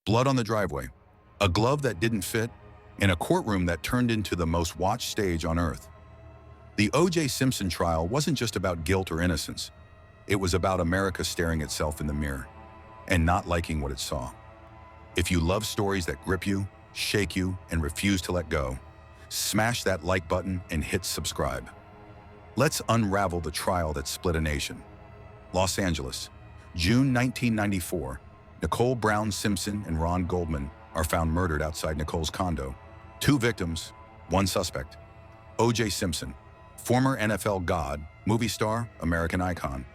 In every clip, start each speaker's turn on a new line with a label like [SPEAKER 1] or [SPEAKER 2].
[SPEAKER 1] blood on the driveway, a glove that didn't fit, and a courtroom that turned into the most watched stage on earth. The O.J. Simpson trial wasn't just about guilt or innocence. It was about America staring itself in the mirror and not liking what it saw. If you love stories that grip you, shake you, and refuse to let go, smash that like button and hit subscribe. Let's unravel the trial that split a nation. Los Angeles, June 1994. Nicole Brown Simpson and Ron Goldman are found murdered outside Nicole's condo. Two victims, one suspect. O.J. Simpson, former NFL god, movie star, American icon.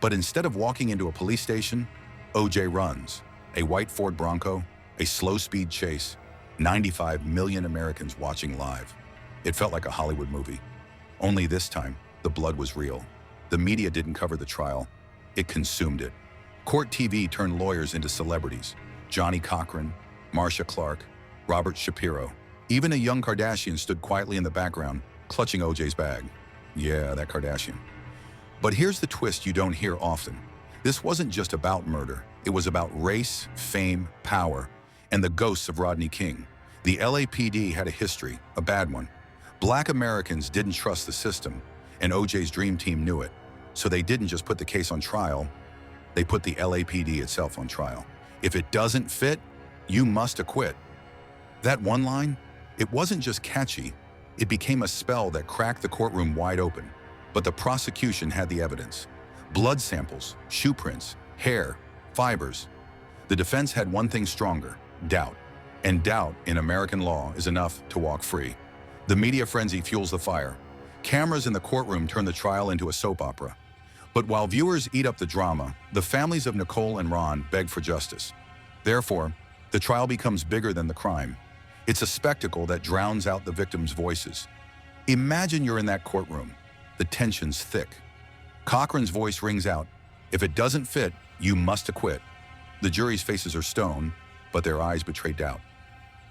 [SPEAKER 1] But instead of walking into a police station, O.J. runs. A white Ford Bronco, a slow-speed chase, 95 million Americans watching live. It felt like a Hollywood movie. Only this time, the blood was real. The media didn't cover the trial. It consumed it. Court TV turned lawyers into celebrities. Johnny Cochran, Marcia Clark, Robert Shapiro. Even a young Kardashian stood quietly in the background, clutching O.J.'s bag. Yeah, that Kardashian. But here's the twist you don't hear often. This wasn't just about murder. It was about race, fame, power, and the ghosts of Rodney King. The LAPD had a history, a bad one. Black Americans didn't trust the system, and O.J.'s dream team knew it. So they didn't just put the case on trial, they put the LAPD itself on trial. If it doesn't fit, you must acquit. That one line, it wasn't just catchy, it became a spell that cracked the courtroom wide open. But the prosecution had the evidence. Blood samples, shoe prints, hair, fibers. The defense had one thing stronger, doubt. And doubt in American law is enough to walk free. The media frenzy fuels the fire. Cameras in the courtroom turn the trial into a soap opera. But while viewers eat up the drama, the families of Nicole and Ron beg for justice. Therefore, the trial becomes bigger than the crime. It's a spectacle that drowns out the victims' voices. Imagine you're in that courtroom. The tension's thick. Cochran's voice rings out, "If it doesn't fit, you must acquit." The jury's faces are stone, but their eyes betray doubt.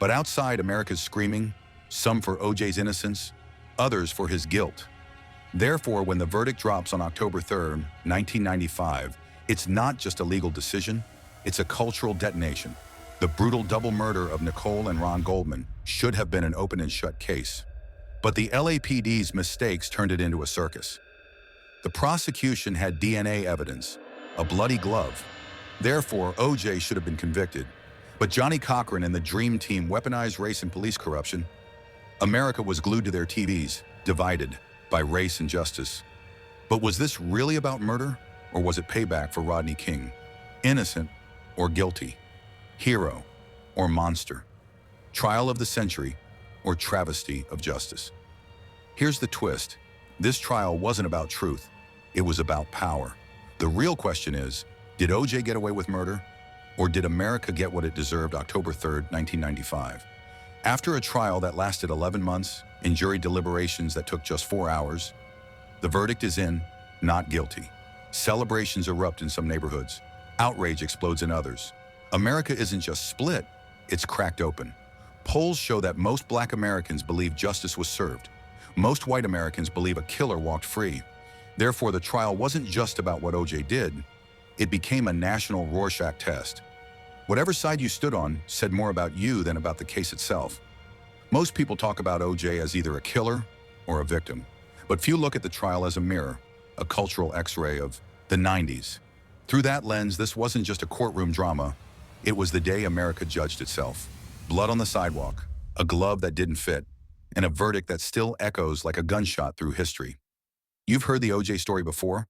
[SPEAKER 1] But outside, America's screaming, some for O.J.'s innocence, others for his guilt. Therefore, when the verdict drops on October 3rd, 1995, it's not just a legal decision, it's a cultural detonation. The brutal double murder of Nicole and Ron Goldman should have been an open and shut case. But the LAPD's mistakes turned it into a circus. The prosecution had DNA evidence, a bloody glove. Therefore, O.J. should have been convicted. But Johnny Cochran and the Dream Team weaponized race and police corruption. America was glued to their TVs, divided by race and justice. But was this really about murder, or was it payback for Rodney King? Innocent or guilty? Hero or monster? Trial of the century or travesty of justice? Here's the twist. This trial wasn't about truth. It was about power. The real question is, did O.J. get away with murder? Or did America get what it deserved October 3rd, 1995? After a trial that lasted 11 months and jury deliberations that took just 4 hours, the verdict is in, not guilty. Celebrations erupt in some neighborhoods. Outrage explodes in others. America isn't just split, it's cracked open. Polls show that most Black Americans believe justice was served. Most white Americans believe a killer walked free. Therefore, the trial wasn't just about what O.J. did. It became a national Rorschach test. Whatever side you stood on said more about you than about the case itself. Most people talk about O.J. as either a killer or a victim, but few look at the trial as a mirror, a cultural X-ray of the 90s. Through that lens, this wasn't just a courtroom drama. It was the day America judged itself. Blood on the sidewalk, a glove that didn't fit, and a verdict that still echoes like a gunshot through history. You've heard the O.J. story before,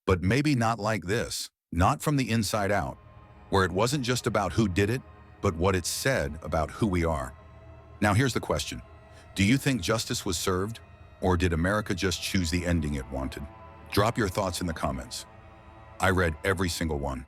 [SPEAKER 1] but maybe not like this, not from the inside out, where it wasn't just about who did it, but what it said about who we are. Now here's the question. Do you think justice was served, or did America just choose the ending it wanted? Drop your thoughts in the comments. I read every single one.